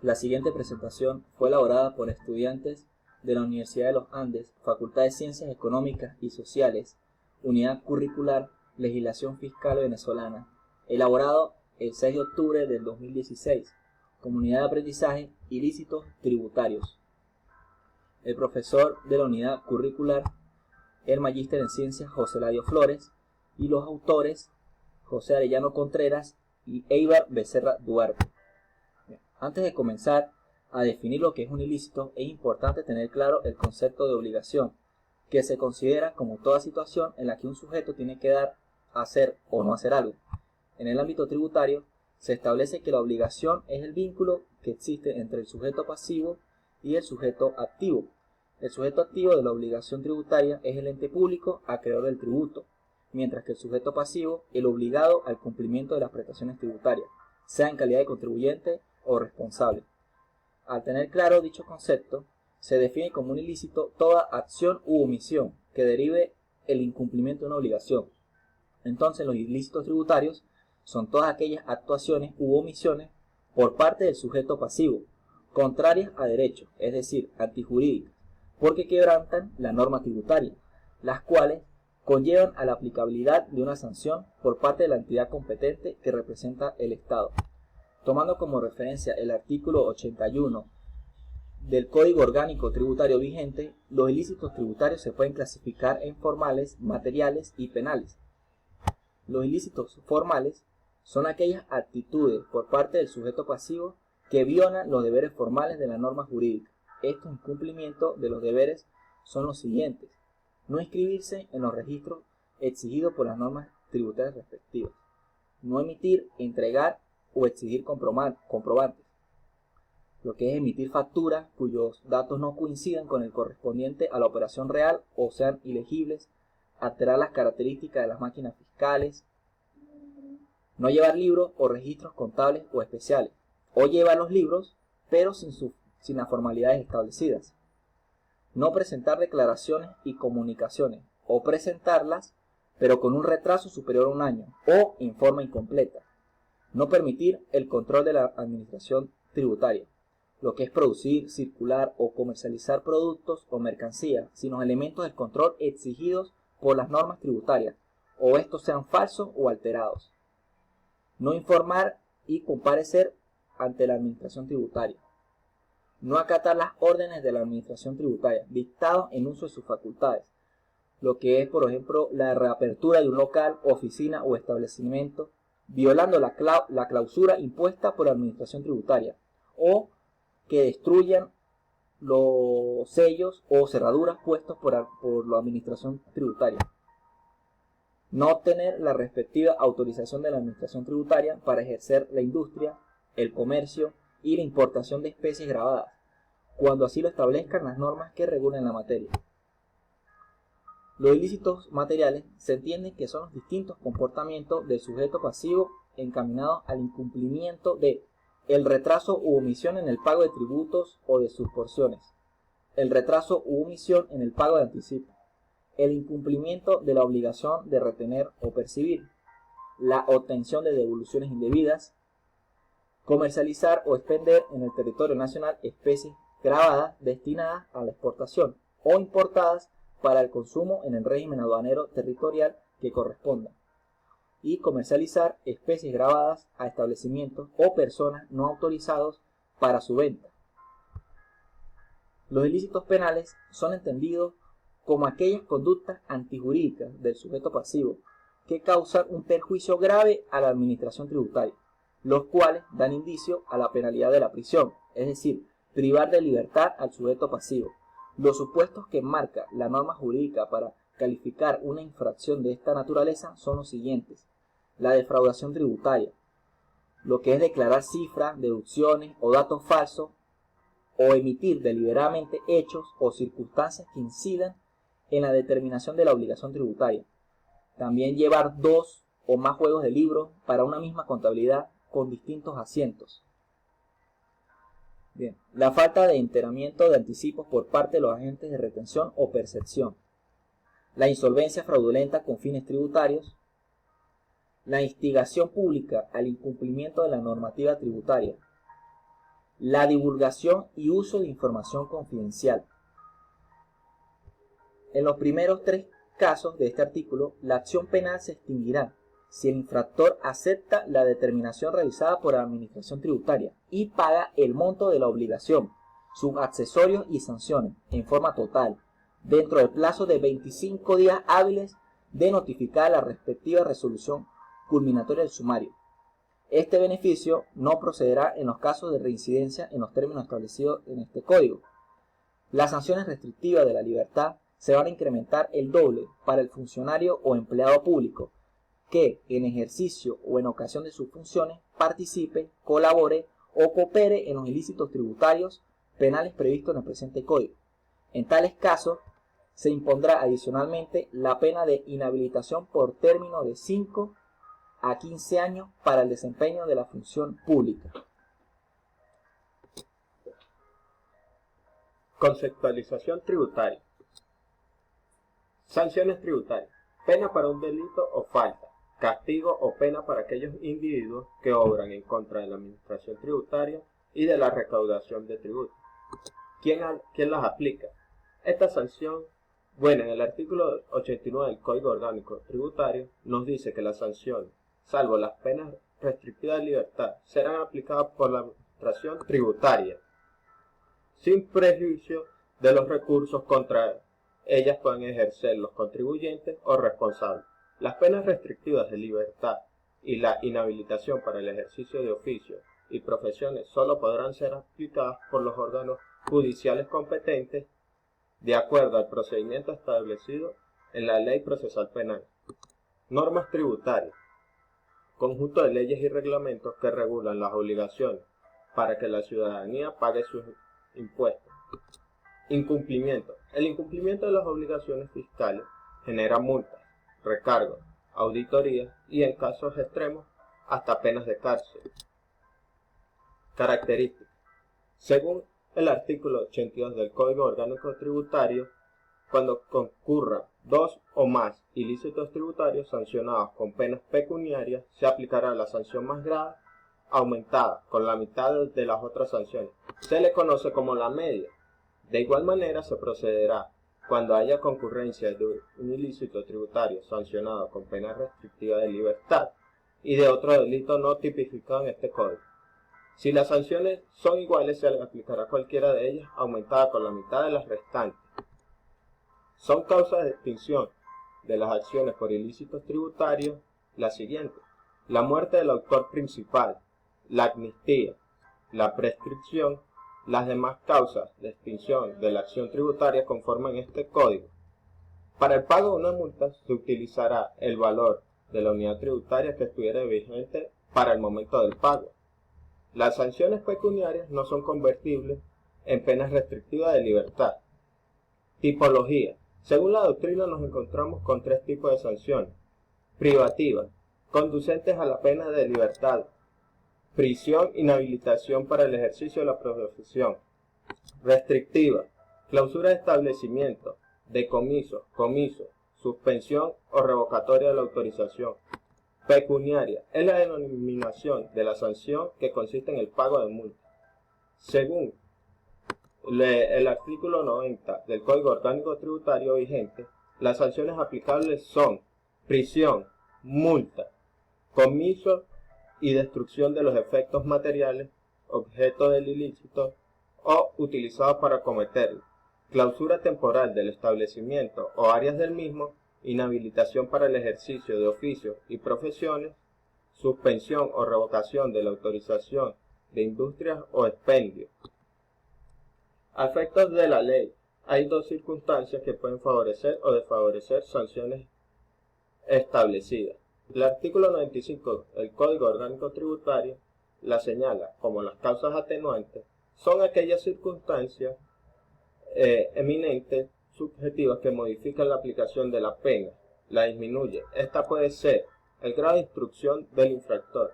La siguiente presentación fue elaborada por estudiantes de la Universidad de los Andes, Facultad de Ciencias Económicas y Sociales, Unidad Curricular, Legislación Fiscal Venezolana, elaborado el 6 de octubre del 2016, Comunidad de Aprendizaje, Ilícitos Tributarios. El profesor de la Unidad Curricular, el magíster en Ciencias José Ladio Flores, y los autores José Arellano Contreras y Eibar Becerra Duarte. Antes de comenzar a definir lo que es un ilícito, es importante tener claro el concepto de obligación, que se considera como toda situación en la que un sujeto tiene que dar, hacer o no hacer algo. En el ámbito tributario, se establece que la obligación es el vínculo que existe entre el sujeto pasivo y el sujeto activo. El sujeto activo de la obligación tributaria es el ente público acreedor del tributo, mientras que el sujeto pasivo, el obligado al cumplimiento de las prestaciones tributarias, sea en calidad de contribuyente o responsable. Al tener claro dicho concepto, se define como un ilícito toda acción u omisión que derive el incumplimiento de una obligación. Entonces, los ilícitos tributarios son todas aquellas actuaciones u omisiones por parte del sujeto pasivo, contrarias a derecho, es decir, antijurídicas, porque quebrantan la norma tributaria, las cuales conllevan a la aplicabilidad de una sanción por parte de la entidad competente que representa el Estado. Tomando como referencia el artículo 81 del Código Orgánico Tributario vigente, los ilícitos tributarios se pueden clasificar en formales, materiales y penales. Los ilícitos formales son aquellas actitudes por parte del sujeto pasivo que violan los deberes formales de la norma jurídica. Estos incumplimientos de los deberes son los siguientes: no inscribirse en los registros exigidos por las normas tributarias respectivas, no emitir, entregar o exigir comprobantes, lo que es emitir facturas cuyos datos no coincidan con el correspondiente a la operación real o sean ilegibles, alterar las características de las máquinas fiscales, no llevar libros o registros contables o especiales, o llevar los libros pero sin las formalidades establecidas, no presentar declaraciones y comunicaciones, o presentarlas pero con un retraso superior a un año o en forma incompleta, no permitir el control de la administración tributaria, lo que es producir, circular o comercializar productos o mercancías sin los elementos del control exigidos por las normas tributarias, o estos sean falsos o alterados, no informar y comparecer ante la administración tributaria, no acatar las órdenes de la administración tributaria dictados en uso de sus facultades, lo que es, por ejemplo, la reapertura de un local, oficina o establecimiento, violando la clausura impuesta por la administración tributaria, o que destruyan los sellos o cerraduras puestos por la administración tributaria. No obtener la respectiva autorización de la administración tributaria para ejercer la industria, el comercio y la importación de especies gravadas, cuando así lo establezcan las normas que regulen la materia. Los ilícitos materiales se entienden que son los distintos comportamientos del sujeto pasivo encaminados al incumplimiento de el retraso u omisión en el pago de tributos o de sus porciones, el retraso u omisión en el pago de anticipo, el incumplimiento de la obligación de retener o percibir, la obtención de devoluciones indebidas, comercializar o expender en el territorio nacional especies gravadas destinadas a la exportación o importadas para el consumo en el régimen aduanero territorial que corresponda, y comercializar especies gravadas a establecimientos o personas no autorizados para su venta. Los ilícitos penales son entendidos como aquellas conductas antijurídicas del sujeto pasivo que causan un perjuicio grave a la administración tributaria, los cuales dan indicio a la penalidad de la prisión, es decir, privar de libertad al sujeto pasivo. Los supuestos que marca la norma jurídica para calificar una infracción de esta naturaleza son los siguientes: la defraudación tributaria, lo que es declarar cifras, deducciones o datos falsos, o emitir deliberadamente hechos o circunstancias que incidan en la determinación de la obligación tributaria. También llevar dos o más juegos de libros para una misma contabilidad con distintos asientos. Bien, la falta de enteramiento de anticipos por parte de los agentes de retención o percepción, la insolvencia fraudulenta con fines tributarios, la instigación pública al incumplimiento de la normativa tributaria, la divulgación y uso de información confidencial. En los primeros 3 casos de este artículo, la acción penal se extinguirá si el infractor acepta la determinación realizada por la Administración Tributaria y paga el monto de la obligación, sus accesorios y sanciones en forma total, dentro del plazo de 25 días hábiles de notificar la respectiva resolución culminatoria del sumario. Este beneficio no procederá en los casos de reincidencia en los términos establecidos en este código. Las sanciones restrictivas de la libertad se van a incrementar el doble para el funcionario o empleado público que en ejercicio o en ocasión de sus funciones participe, colabore o coopere en los ilícitos tributarios penales previstos en el presente código. En tales casos, se impondrá adicionalmente la pena de inhabilitación por término de 5 a 15 años para el desempeño de la función pública. Conceptualización tributaria. Sanciones tributarias. Pena para un delito o falta. Castigo o pena para aquellos individuos que obran en contra de la administración tributaria y de la recaudación de tributos. ¿Quién las aplica? Esta sanción, en el artículo 89 del Código Orgánico Tributario nos dice que las sanciones, salvo las penas restrictivas de libertad, serán aplicadas por la administración tributaria, sin prejuicio de los recursos contra ellas pueden ejercer los contribuyentes o responsables. Las penas restrictivas de libertad y la inhabilitación para el ejercicio de oficios y profesiones solo podrán ser aplicadas por los órganos judiciales competentes de acuerdo al procedimiento establecido en la Ley Procesal Penal. Normas tributarias. Conjunto de leyes y reglamentos que regulan las obligaciones para que la ciudadanía pague sus impuestos. Incumplimiento. El incumplimiento de las obligaciones fiscales genera multas, recargos, auditorías y, en casos extremos, hasta penas de cárcel. Características. Según el artículo 82 del Código Orgánico Tributario, cuando concurran 2 o más ilícitos tributarios sancionados con penas pecuniarias, se aplicará la sanción más grave, aumentada con la mitad de las otras sanciones. Se le conoce como la media. De igual manera, se procederá cuando haya concurrencia de un ilícito tributario sancionado con pena restrictiva de libertad y de otro delito no tipificado en este código. Si las sanciones son iguales, se le aplicará cualquiera de ellas, aumentada con la mitad de las restantes. Son causas de extinción de las acciones por ilícitos tributarios las siguientes: la muerte del autor principal, la amnistía, la prescripción. Las demás causas de extinción de la acción tributaria conforman este código. Para el pago de una multa se utilizará el valor de la unidad tributaria que estuviera vigente para el momento del pago. Las sanciones pecuniarias no son convertibles en penas restrictivas de libertad. Tipología. Según la doctrina nos encontramos con 3 tipos de sanciones. Privativas, conducentes a la pena de libertad. Prisión, inhabilitación para el ejercicio de la profesión. Restrictiva, clausura de establecimiento, decomiso, comiso, suspensión o revocatoria de la autorización. Pecuniaria, es la denominación de la sanción que consiste en el pago de multa. Según el artículo 90 del Código Orgánico Tributario vigente, las sanciones aplicables son prisión, multa, comiso y destrucción de los efectos materiales, objeto del ilícito o utilizados para cometerlo, clausura temporal del establecimiento o áreas del mismo, inhabilitación para el ejercicio de oficios y profesiones, suspensión o revocación de la autorización de industrias o expendios. A efectos de la ley, hay 2 circunstancias que pueden favorecer o desfavorecer sanciones establecidas. El artículo 95 del Código Orgánico Tributario la señala como las causas atenuantes son aquellas circunstancias eminentes subjetivas que modifican la aplicación de la pena, la disminuye. Esta puede ser el grado de instrucción del infractor,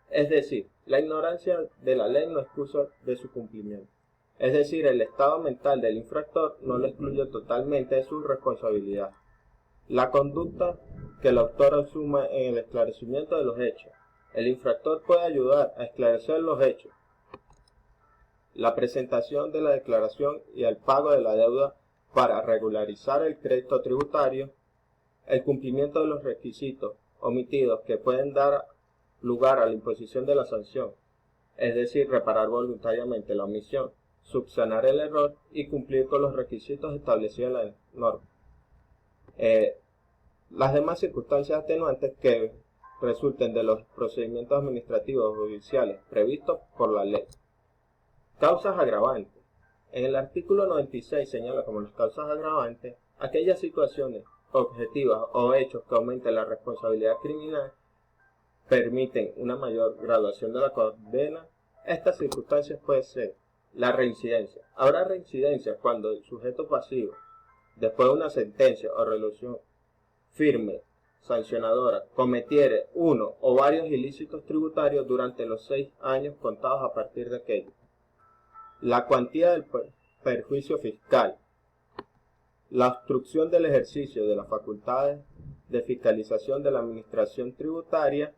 es decir, la ignorancia de la ley no excusa de su cumplimiento. Es decir, el estado mental del infractor no lo excluye totalmente de su responsabilidad. La conducta que el autor asuma en el esclarecimiento de los hechos. El infractor puede ayudar a esclarecer los hechos. la presentación de la declaración y el pago de la deuda para regularizar el crédito tributario, el cumplimiento de los requisitos omitidos que pueden dar lugar a la imposición de la sanción, es decir, reparar voluntariamente la omisión, subsanar el error y cumplir con los requisitos establecidos en la norma. Las demás circunstancias atenuantes que resulten de los procedimientos administrativos o judiciales previstos por la ley. Causas agravantes. En el artículo 96 señala como las causas agravantes aquellas situaciones objetivas o hechos que aumenten la responsabilidad criminal, permiten una mayor graduación de la condena. Estas circunstancias pueden ser la reincidencia. Habrá reincidencia cuando el sujeto pasivo, después de una sentencia o resolución firme sancionadora, cometiere uno o varios ilícitos tributarios durante los 6 años contados a partir de aquello. La cuantía del perjuicio fiscal. La obstrucción del ejercicio de las facultades de fiscalización de la administración tributaria